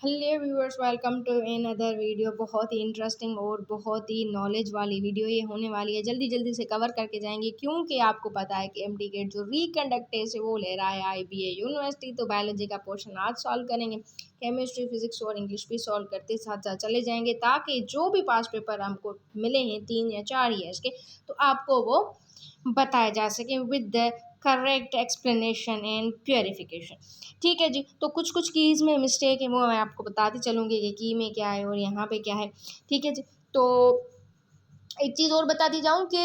Hello viewers, welcome to another video. बहुत ही interesting और बहुत ही नॉलेज वाली वीडियो ये होने वाली है। जल्दी जल्दी से कवर करके जाएंगे क्योंकि आपको पता है कि एमडी गेट जो रीकंडक्ट टेस्ट है वो ले रहा है आईबीए यूनिवर्सिटी। तो बायोलॉजी का पोर्शन आज सॉल्व करेंगे, केमिस्ट्री, फिजिक्स और इंग्लिश भी सॉल्व करते साथ साथ चले जाएंगे ताकि जो भी पास पेपर हमको मिले हैं 3 या 4 ईयर्स के, तो आपको वो बताया जा सके with the correct explanation and purification. ठीक है जी। तो कुछ कुछ कीज़ में मिस्टेक है वो मैं आपको बताती चलूँगी कि की में क्या है और यहाँ पे क्या है। ठीक है जी। तो एक चीज़ और बताती जाऊँ कि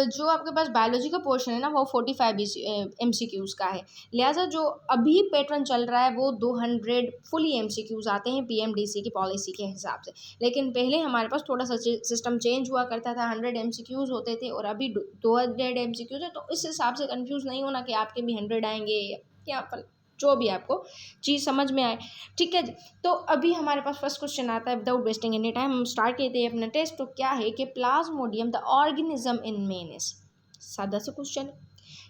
जो आपके पास बायोलॉजी का पोर्शन है ना वो 45 MCQs का है। लिहाजा जो अभी पैटर्न चल रहा है वो 200 फुली MCQs आते हैं पीएमडीसी की पॉलिसी के हिसाब से। लेकिन पहले हमारे पास थोड़ा सा सिस्टम चेंज हुआ करता था, 100 MCQs होते थे और अभी 200 MCQs है। तो इस हिसाब से कन्फ्यूज़ नहीं होना कि आपके भी 100 आएंगे या जो भी आपको चीज़ समझ में आए। ठीक है जी। तो अभी हमारे पास फर्स्ट क्वेश्चन आता है, विदाउट वेस्टिंग एनी टाइम हम स्टार्ट करते हैं अपना टेस्ट। तो क्या है कि Plasmodium the organism in menace. सादा सा क्वेश्चन है।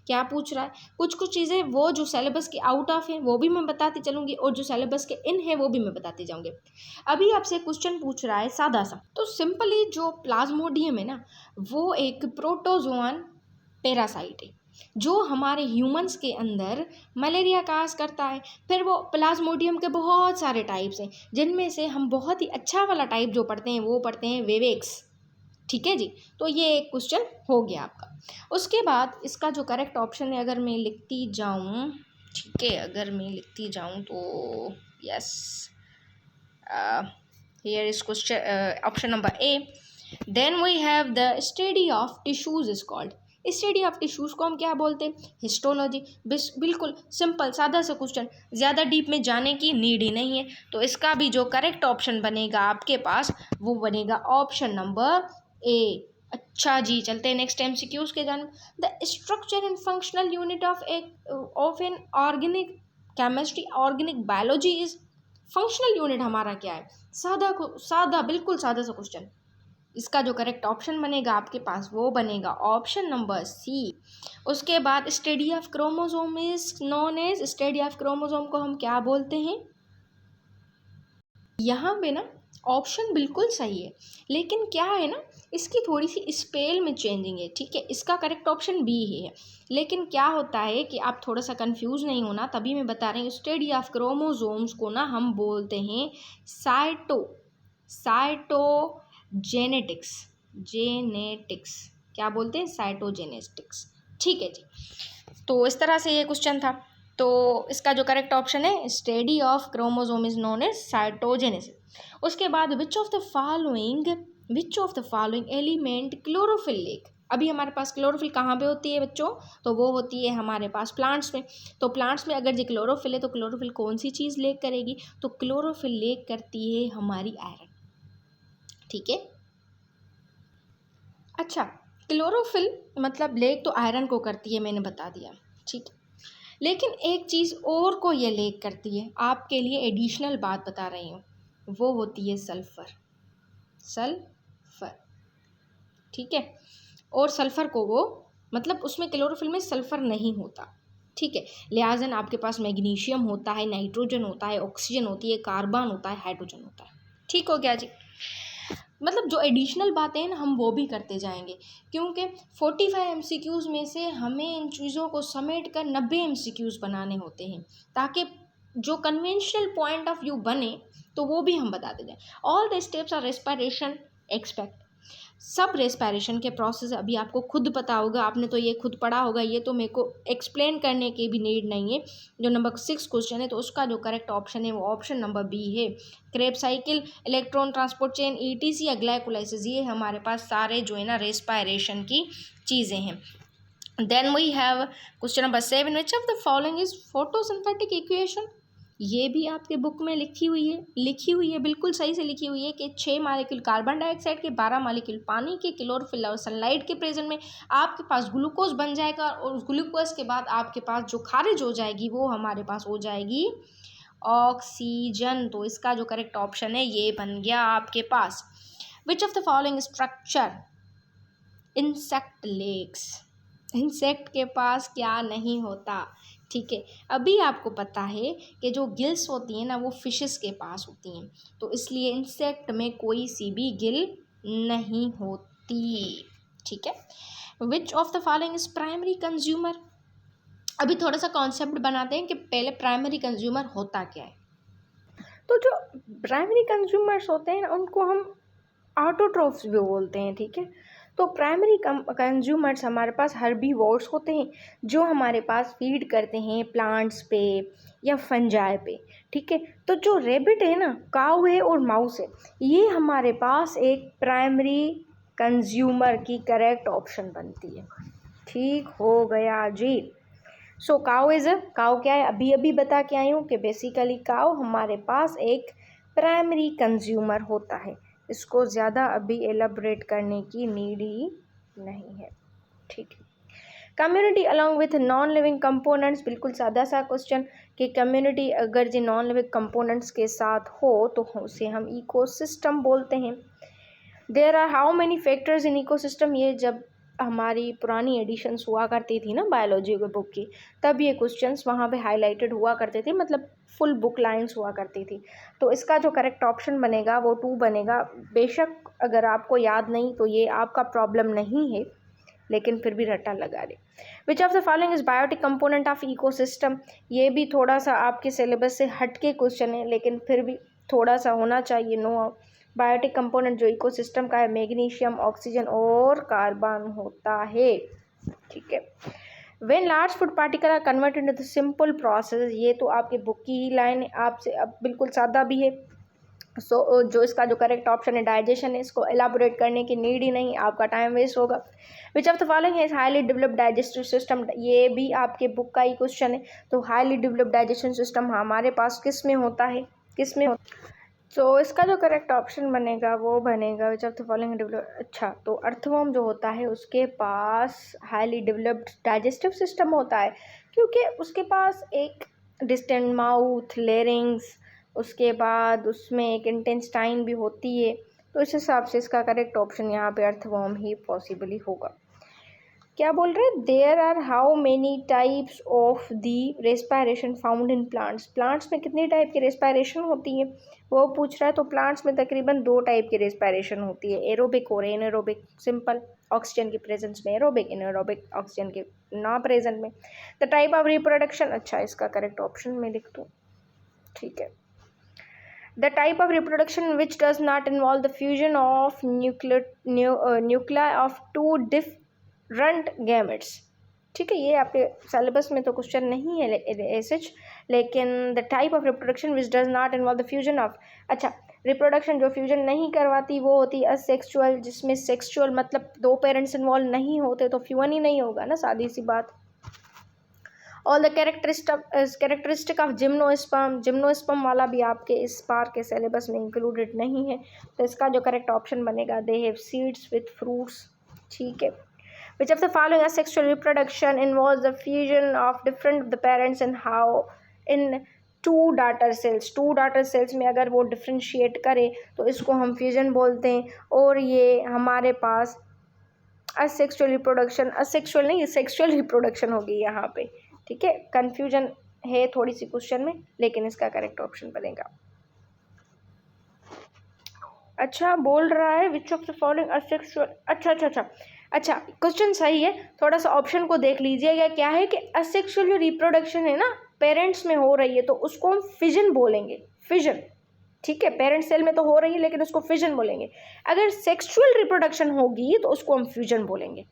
क्या पूछ रहा है? कुछ कुछ चीज़ें वो जो सिलेबस के आउट ऑफ है वो भी मैं बताती चलूँगी और जो सिलेबस के इन है वो भी मैं बताती जाऊँगी। अभी आपसे क्वेश्चन पूछ रहा है सादा सा, तो सिंपली जो प्लाज्मोडियम है ना वो एक प्रोटोजोआन पैरासाइट है जो हमारे ह्यूमंस के अंदर मलेरिया काज करता है। फिर वो प्लाज्मोडियम के बहुत सारे टाइप्स हैं जिनमें से हम बहुत ही अच्छा वाला टाइप जो पढ़ते हैं वो पढ़ते हैं वेवेक्स। ठीक है जी। तो ये एक क्वेश्चन हो गया आपका। उसके बाद इसका जो करेक्ट ऑप्शन है अगर मैं लिखती जाऊँ, ठीक है, अगर मैं लिखती जाऊँ तो yes, here is question option number A. Then we have the study of tissues is called. Study of tissues को हम क्या बोलते हैं? हिस्टोलॉजी। बिल्कुल सिंपल सादा सा क्वेश्चन, ज़्यादा डीप में जाने की नीड ही नहीं है। तो इसका भी जो करेक्ट ऑप्शन बनेगा आपके पास वो बनेगा ऑप्शन नंबर ए। अच्छा जी, चलते हैं नेक्स्ट MCQs के जान। The structure and functional unit of an organic chemistry organic biology is. Functional unit हमारा क्या है? सादा बिल्कुल सादा सा क्वेश्चन। इसका जो करेक्ट ऑप्शन बनेगा आपके पास वो बनेगा ऑप्शन नंबर सी। उसके बाद study of chromosome is known as. Study of chromosome को हम क्या बोलते हैं? यहाँ पे ना ऑप्शन बिल्कुल सही है लेकिन क्या है ना, इसकी थोड़ी सी स्पेल में चेंजिंग है। ठीक है, इसका करेक्ट ऑप्शन बी ही है। लेकिन क्या होता है कि आप थोड़ा सा कंफ्यूज नहीं होना, तभी मैं बता रही हूँ। स्टडी ऑफ क्रोमोसोम्स को ना हम बोलते हैं साइटोजेनेटिक्स। जेनेटिक्स क्या बोलते हैं? साइटोजेनेटिक्स। ठीक है जी। तो इस तरह से ये क्वेश्चन था। तो इसका जो करेक्ट ऑप्शन है study of chromosome is known as cytogenesis. उसके बाद which of the following element chlorophyll lack. अभी हमारे पास क्लोरोफिल कहाँ पे होती है बच्चों? तो वो होती है हमारे पास प्लांट्स में। तो प्लांट्स में अगर जी क्लोरोफिल है तो क्लोरोफिल कौन सी चीज़ लेक करेगी? तो क्लोरोफिल लेक करती है हमारी आयरन। ठीक है। अच्छा, क्लोरोफिल मतलब लेक तो आयरन को करती है, मैंने बता दिया। ठीक। लेकिन एक चीज़ और को ये लेक करती है, आपके लिए एडिशनल बात बता रही हूँ, वो होती है सल्फ़र। सल्फ़र। ठीक है। और सल्फ़र को वो मतलब उसमें क्लोरोफिल में सल्फ़र नहीं होता। ठीक है। लिहाजन आपके पास मैग्नीशियम होता है, नाइट्रोजन होता है, ऑक्सीजन होती है, कार्बन होता है, हाइड्रोजन होता है। ठीक हो गया जी। मतलब जो एडिशनल बातें हैं ना हम वो भी करते जाएंगे क्योंकि 45 MCQs में से हमें इन चीज़ों को समेट कर 90 MCQs बनाने होते हैं ताकि जो कन्वेंशनल पॉइंट ऑफ व्यू बने तो वो भी हम बताते जाएं। All the steps are respiration expect. सब रेस्पिरेशन के प्रोसेस अभी आपको खुद पता होगा, आपने तो ये खुद पढ़ा होगा, ये तो मेरे को एक्सप्लेन करने की भी नीड नहीं है। जो नंबर 6 क्वेश्चन है तो उसका जो करेक्ट ऑप्शन है वो ऑप्शन नंबर बी है। Krebs cycle, electron transport chain, ETC या ग्लाइकोलाइसिस, ये हमारे पास सारे जो है ना रेस्पिरेशन की चीज़ें हैं। Then we have question number 7, which of the following is photosynthetic equation. ये भी आपके बुक में लिखी हुई है बिल्कुल सही से लिखी हुई है कि 6 मालिक्यूल कार्बन डाइऑक्साइड के, 12 मालिक्यूल पानी के, क्लोरोफिल और सनलाइट के प्रेजेंट में आपके पास ग्लूकोज बन जाएगा और उस ग्लूकोज के बाद आपके पास जो खारिज हो जाएगी वो हमारे पास हो जाएगी ऑक्सीजन। तो इसका जो करेक्ट ऑप्शन है ये बन गया आपके पास। Which of the following structure insect legs. Insect के पास क्या नहीं होता? ठीक है। अभी आपको पता है कि जो गिल्स होती हैं ना वो फिशेस के पास होती हैं, तो इसलिए इंसेक्ट में कोई सी भी गिल नहीं होती। ठीक है। विच of the following is primary consumer. अभी थोड़ा सा कॉन्सेप्ट बनाते हैं कि पहले प्राइमरी कंज्यूमर होता क्या है। तो जो प्राइमरी कंज्यूमर्स होते हैं उनको हम ऑटोट्रोफ्स भी बोलते हैं। ठीक है। तो प्राइमरी कंज्यूमर्स हमारे पास हर्बीवोर्स होते हैं जो हमारे पास फीड करते हैं प्लांट्स पे या फंजाई पे। ठीक है। तो जो रेबिट है ना, काऊ है और माउस है, ये हमारे पास एक प्राइमरी कंज्यूमर की करेक्ट ऑप्शन बनती है। ठीक हो गया जी। सो काऊ क्या है, अभी अभी बता के आई हूँ कि बेसिकली काऊ हमारे पास एक प्राइमरी कंज्यूमर होता है। इसको ज़्यादा अभी एलाबरेट करने की नीड ही नहीं है। ठीक है। Community along with non living components, बिल्कुल सादा सा क्वेश्चन कि कम्युनिटी अगर जो नॉन लिविंग कंपोनेंट्स के साथ हो तो उसे हम इकोसिस्टम बोलते हैं। There are how many factors in ecosystem. ये जब हमारी पुरानी एडिशंस हुआ करती थी ना बायोलॉजी के बुक की, तब ये क्वेश्चंस वहाँ पे हाईलाइटेड हुआ करते थे, मतलब फुल बुक लाइंस हुआ करती थी। तो इसका जो करेक्ट ऑप्शन बनेगा वो 2 बनेगा। बेशक अगर आपको याद नहीं तो ये आपका प्रॉब्लम नहीं है, लेकिन फिर भी रट्टा लगा दे। Which of the following is biotic component of ecosystem. ये भी थोड़ा सा आपके सिलेबस से हट के क्वेश्चन है, लेकिन फिर भी थोड़ा सा होना चाहिए। नो, बायोटिक कंपोनेंट जो इकोसिस्टम का है मैग्नीशियम, ऑक्सीजन और कार्बन होता है। ठीक है। When large food particle are converted into simple process, ये तो आपके बुक की ही लाइन है, आपसे अब बिल्कुल सादा भी है। जो इसका जो करेक्ट ऑप्शन है डाइजेशन है, इसको एलाबोरेट करने की नीड ही नहीं, आपका टाइम वेस्ट होगा। विच ऑफ द फॉलोइंग है हाईली डेवलप्ड डाइजेस्टिव सिस्टम, ये भी आपके बुक का ही क्वेश्चन है। तो हाईली डेवलप्ड डाइजेशन सिस्टम हमारे पास किस में होता है, किस में होता है? तो इसका जो करेक्ट ऑप्शन बनेगा वो बनेगा विच ऑफ द फॉलोइंग डेवलप। अच्छा, तो अर्थवर्म जो होता है उसके पास हाईली डेवलप्ड डाइजेस्टिव सिस्टम होता है, क्योंकि उसके पास एक डिस्टेंट माउथ, लेरिंग्स, उसके बाद उसमें एक इंटेस्टाइन भी होती है। तो इस हिसाब से इसका करेक्ट ऑप्शन यहाँ पे अर्थवर्म ही पॉसिबली होगा। क्या बोल रहे हैं, there are how many types of the respiration found in plants. Plants में कितनी टाइप की रेस्पायरेशन होती है वो पूछ रहा है। तो प्लांट्स में तकरीबन 2 टाइप की रेस्पायरेशन होती है, एरोबिक और एनारोबिक। सिंपल, ऑक्सीजन की प्रेजेंस में एरोबिक, एनारोबिक ऑक्सीजन के ना प्रेजेंट में। द टाइप ऑफ रिप्रोडक्शन, अच्छा इसका करेक्ट ऑप्शन में लिख दूँ। ठीक है। The type of reproduction which does not involve the fusion of nuclei of 2 different gametes। ठीक है, ये आपके सिलेबस में तो क्वेश्चन नहीं है ऐसे, लेकिन the type of reproduction which does not involve the fusion of. अच्छा, रिप्रोडक्शन जो फ्यूजन नहीं करवाती वो होती है असेक्सुअल, जिसमें सेक्सुअल मतलब 2 पेरेंट्स इन्वॉल्व नहीं होते, तो फ्यूजन ही नहीं होगा ना, सादी सी बात। All the characteristic of gymnosperm, gymnosperm वाला भी आपके इस बार के सिलेबस में इंक्लूडेड नहीं है। तो इसका जो करेक्ट ऑप्शन बनेगा they have seeds with fruits. ठीक है। विच of the following asexual reproduction involves the fusion of different the parents in how in 2 daughter cells. 2 daughter cells में अगर वो डिफ्रेंशिएट करे तो इसको हम फ्यूजन बोलते हैं। और ये हमारे पास असेक्सुअल रिप्रोडक्शन, असेक्सुअल नहीं सेक्सुअल रिप्रोडक्शन होगी यहाँ पे। ठीक है, कंफ्यूजन है थोड़ी सी क्वेश्चन में, लेकिन इसका करेक्ट ऑप्शन बनेगा। अच्छा, बोल रहा है विच ऑफ द फॉलोइंग असेक्सुअल। अच्छा क्वेश्चन सही है, थोड़ा सा ऑप्शन को देख लीजिएगा। क्या है कि असेक्सुअल जो रिप्रोडक्शन है ना पेरेंट्स में हो रही है तो उसको हम फिजन बोलेंगे, फिजन। ठीक है, पेरेंट सेल में तो हो रही है लेकिन उसको फिजन बोलेंगे। अगर सेक्सुअल रिप्रोडक्शन होगी तो उसको हम फ्यूजन बोलेंगे।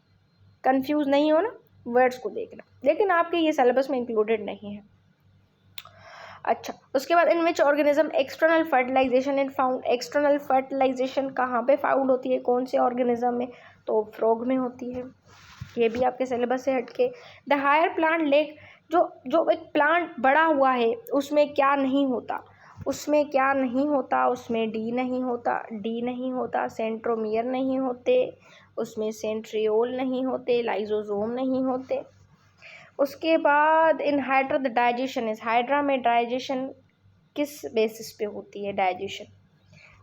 कंफ्यूज नहीं हो ना, वर्ड्स को देखना, लेकिन आपके ये सिलेबस में इंक्लूडेड नहीं है। अच्छा, उसके बाद in which organism external fertilization is found. External fertilization कहाँ पे फाउंड होती है, कौन से ऑर्गेनिज्म में? तो फ्रॉग में होती है। ये भी आपके सिलेबस से हटके। द हायर प्लांट लेक, जो एक प्लांट बड़ा हुआ है उसमें क्या नहीं होता, उसमें क्या नहीं होता, उसमें डी नहीं होता, सेंट्रोमियर नहीं होते, उसमें सेंट्रियोल नहीं होते, लाइजोसोम नहीं होते। उसके बाद in hydra the digestion is, hydra में डाइजेशन किस बेसिस पे होती है डाइजेशन?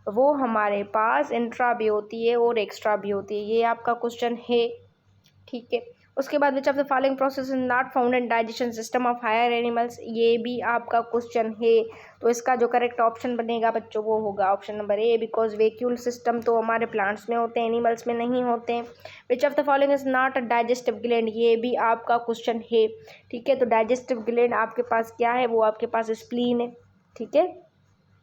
वो हमारे पास इंट्रा भी होती है और एक्स्ट्रा भी होती है, ये आपका क्वेश्चन है। ठीक है, उसके बाद which of the following process is not found in digestion system of higher animals, ये भी आपका क्वेश्चन है। तो इसका जो करेक्ट ऑप्शन बनेगा बच्चों वो होगा option number A, because vacuole system तो हमारे प्लांट्स में होते हैं, एनिमल्स में नहीं होते हैं। विच of the following is not a digestive gland, ये भी आपका क्वेश्चन है। ठीक है, तो डाइजेस्टिव ग्लैंड आपके पास क्या है, वो आपके पास स्प्लीन है। ठीक है,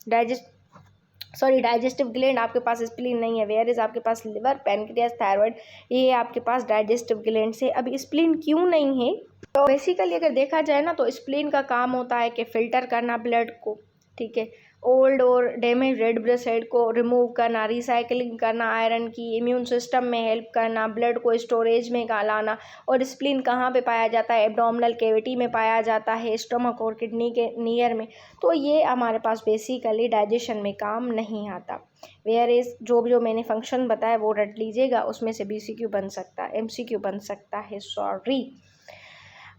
डाइजेस्टिव ग्लैंड आपके पास स्प्लीन नहीं है। वेयर इज आपके पास लिवर, पैनक्रियास, थायराइड, ये आपके पास डाइजेस्टिव ग्लैंड से। अभी स्प्लीन क्यों नहीं है, तो बेसिकली अगर देखा जाए ना तो स्प्लीन का काम होता है कि फिल्टर करना ब्लड को, ठीक है, ओल्ड और डैमेज रेड ब्लड सेल को रिमूव करना, रिसाइकलिंग करना आयरन की, इम्यून सिस्टम में हेल्प करना, ब्लड को स्टोरेज में लाना। और स्प्लीन कहाँ पे पाया जाता है, एब्डोमिनल कैविटी में पाया जाता है, स्टमक और किडनी के नियर में। तो ये हमारे पास बेसिकली डाइजेशन में काम नहीं आता। वेयर इज जो मैंने फंक्शन बताया वो रट लीजिएगा, उसमें से BCQ बन सकता है, MCQ बन सकता है, sorry.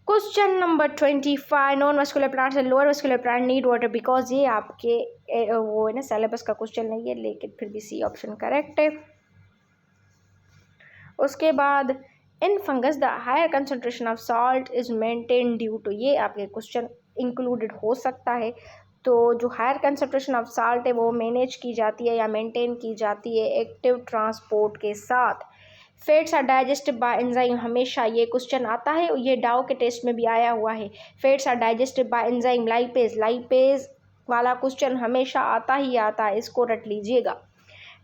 Question number 25, non muscular plants and lower muscular plant need water, because ये आपके वो है ना सिलेबस का क्वेश्चन नहीं है, लेकिन फिर भी सी ऑप्शन करेक्ट है। उसके बाद in fungus the higher concentration of salt is maintain due to, ये आपके क्वेश्चन इंक्लूडेड हो सकता है। तो जो हायर कंसंट्रेशन ऑफ साल्ट है वो मैनेज की जाती है या मेंटेन की जाती है एक्टिव ट्रांसपोर्ट के साथ। Fats are digested by enzyme, हमेशा ये क्वेश्चन आता है, ये डाउ के टेस्ट में भी आया हुआ है। Fats are digested by enzyme lipase वाला क्वेश्चन हमेशा आता ही आता है, इसको रट लीजिएगा।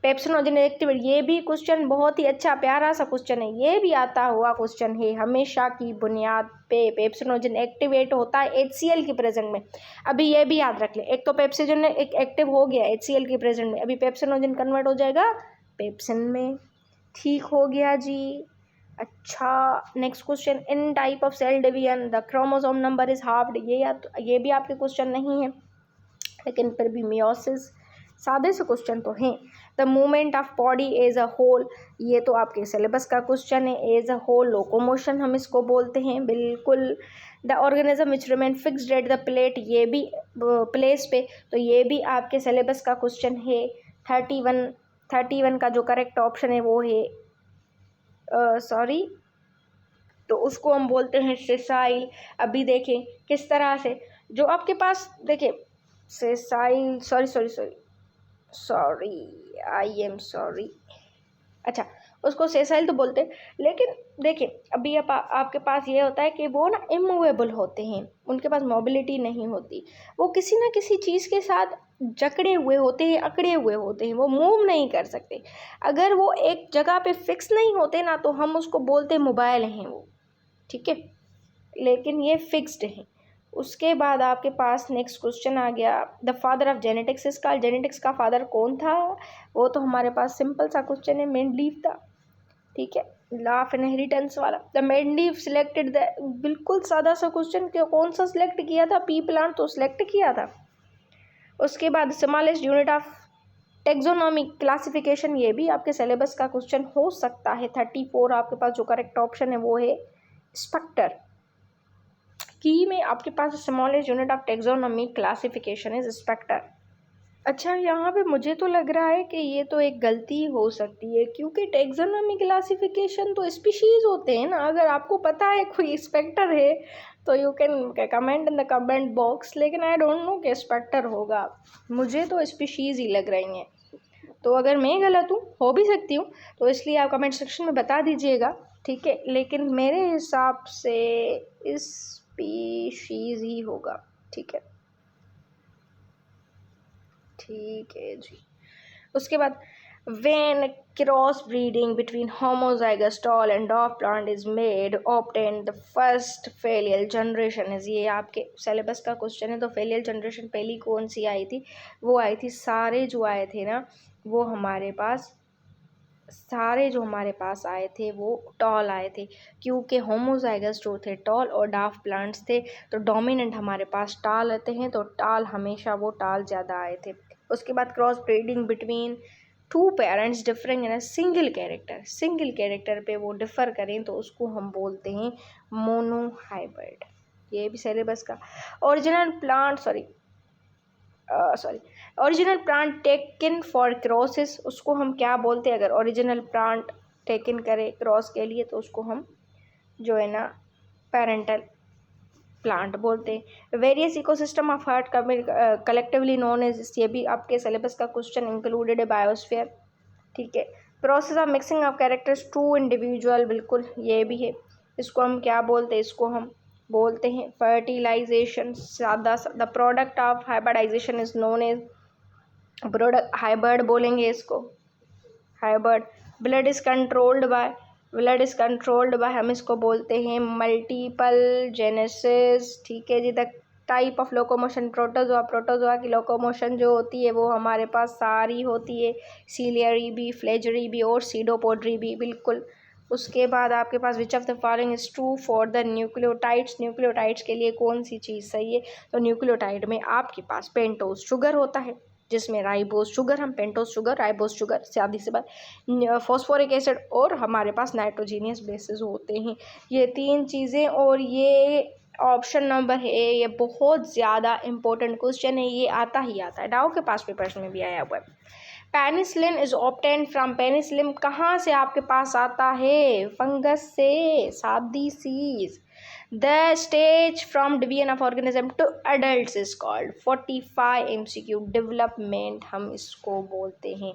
पेप्सिनोजन एक्टिवेट, ये भी क्वेश्चन बहुत ही अच्छा प्यारा सा क्वेश्चन है, ये भी आता हुआ क्वेश्चन है, हमेशा की बुनियाद पे पेप्सिनोजन एक्टिवेट होता है HCl की प्रेजेंट में। अभी ये भी याद रख लें, एक तो पेप्सिनोजन एक एक्टिव हो गया HCl की प्रेजेंट में, अभी पेप्सिनोजन कन्वर्ट हो जाएगा पेप्सिन में। ठीक हो गया जी। अच्छा, next question, in type of cell division the chromosome number is halved, ये भी आपके क्वेश्चन नहीं है, लेकिन फिर भी मियोसिस सादे से क्वेश्चन तो हैं। The movement of body as a whole, ये तो आपके सिलेबस का क्वेश्चन है, एज अ होल लोकोमोशन हम इसको बोलते हैं, बिल्कुल। The organism which remain fixed at the plate, ये भी प्लेस पे, तो ये भी आपके सिलेबस का क्वेश्चन है। 31 का जो करेक्ट ऑप्शन है वो है सॉरी, तो उसको हम बोलते हैं सेसाइल। अभी देखें किस तरह से, जो आपके पास देखिए sessile, sorry I am sorry, अच्छा उसको सेसाइल तो बोलते हैं, लेकिन देखिए अभी आपके पास ये होता है कि वो ना इमूवेबल होते हैं, उनके पास मोबिलिटी नहीं होती, वो किसी ना किसी चीज़ के साथ जकड़े हुए होते हैं, अकड़े हुए होते हैं, वो मूव नहीं कर सकते। अगर वो एक जगह पे फिक्स नहीं होते ना तो हम उसको बोलते मोबाइल हैं वो, ठीक है, लेकिन ये फिक्स्ड है। उसके बाद आपके पास नेक्स्ट क्वेश्चन आ गया, the father of genetics is called, genetics का फादर कौन था, वो तो हमारे पास सिंपल सा क्वेश्चन है, मेंडलीव था। ठीक है, लॉ ऑफ इनहेरिटेंस वाला, द मेंडलीव सिलेक्टेड द, बिल्कुल सादा सा क्वेश्चन, कौन सा सिलेक्ट किया था, पी प्लांट तो सिलेक्ट किया था। उसके बाद smallest unit of taxonomy classification, ये भी आपके सिलेबस का क्वेश्चन हो सकता है। 34 आपके पास जो करेक्ट ऑप्शन है वो है स्पेक्टर, की में आपके पास smallest unit of taxonomy classification is spectre. अच्छा, यहाँ पे मुझे तो लग रहा है कि ये तो एक गलती हो सकती है, क्योंकि टेक्सोनॉमी क्लासिफिकेशन तो स्पीशीज़ होते हैं ना। अगर आपको पता है कोई स्पेक्टर है तो you can comment in the comment box, लेकिन आई डोंट नो कि स्पेक्टर होगा, मुझे तो स्पीशीज़ ही लग रही हैं। तो अगर मैं गलत हूँ, हो भी सकती हूँ, तो इसलिए आप कमेंट सेक्शन में बता दीजिएगा, ठीक है, लेकिन मेरे हिसाब से स्पीशीज़ ही होगा। ठीक है, ठीक है जी। उसके बाद when cross breeding between homozygous tall and dwarf plant is made obtained the first filial generation is, ये आपके सिलेबस का क्वेश्चन है। तो फेलियल जनरेशन पहली कौन सी आई थी, वो आई थी, सारे जो आए थे ना वो हमारे पास, सारे जो हमारे पास आए थे वो टॉल आए थे, क्योंकि होमोजाइगस जो थे टॉल और डाफ प्लांट्स थे, तो डोमिनेंट हमारे पास टाल आते हैं, तो टाल हमेशा वो टाल ज़्यादा आए थे। उसके बाद cross breeding between two parents differing in a single character पे वो डिफ़र करें तो उसको हम बोलते हैं मोनोहाइब्रिड, ये भी सिलेबस का। Original plant taken for crosses, उसको हम क्या बोलते हैं, अगर ओरिजिनल प्लांट टेकन करे क्रॉस के लिए तो उसको हम जो है ना पेरेंटल प्लांट बोलते हैं। Various ecosystem of earth collectively known as, ये भी आपके सिलेबस का क्वेश्चन इंक्लूडेड है, बायोस्फीयर। ठीक है। Process of mixing of characters to individual, बिल्कुल ये भी है। इसको हम क्या बोलते हैं, इसको हम बोलते हैं फर्टिलाइजेशन। सादा the product of hybridization is known as product, hybrid बोलेंगे इसको, hybrid. Blood is controlled by, blood is controlled by, हम इसको बोलते हैं मल्टीपल जेनेसिस। ठीक है जी। The type of locomotion, protozoa, protozoa की लोकोमोशन जो होती है वो हमारे पास सारी होती है, सीलियरी भी, फ्लेजरी भी और सीडोपोड्री भी, बिल्कुल। उसके बाद आपके पास which of the following is true for the nucleotides, nucleotides के लिए कौन सी चीज़ सही है। तो न्यूक्लियोटाइड में आपके पास पेंटोज शुगर होता है, जिसमें राइबोज शुगर, हम पेंटोज शुगर, राइबोज शुगर, शादी से बाद फॉस्फोरिक एसिड और हमारे पास नाइट्रोजीनियस बेसिस होते हैं। ये तीन चीज़ें, और ये ऑप्शन नंबर है, ये बहुत ज़्यादा इंपॉर्टेंट क्वेश्चन है, ये आता ही आता है, डाउ के पास पेपर्स में भी आया हुआ है। Penicillin is obtained from, penicillin कहाँ से आपके पास आता है, फंगस से, सादी सीज। The stage from division of organism to adult is called 45 MCQ development, हम इसको बोलते हैं।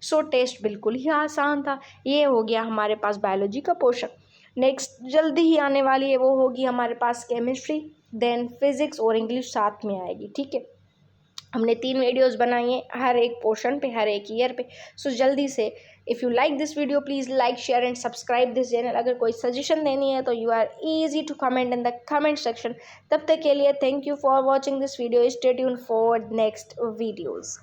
सो टेस्ट बिल्कुल ही आसान था। ये हो गया हमारे पास बायोलॉजी का पोर्शन। नेक्स्ट जल्दी ही आने वाली है वो होगी हमारे पास केमिस्ट्री, देन फिजिक्स और इंग्लिश साथ में आएगी। ठीक है। हमने 3 वीडियोस बनाई हैं, हर एक पोर्शन पे, हर एक ईयर पे। सो जल्दी से, if you like this video please like, share and subscribe this channel. अगर कोई सजेशन देनी है तो you are easy to comment in the comment section. तब तक के लिए thank you for watching this video. Stay tuned for next videos.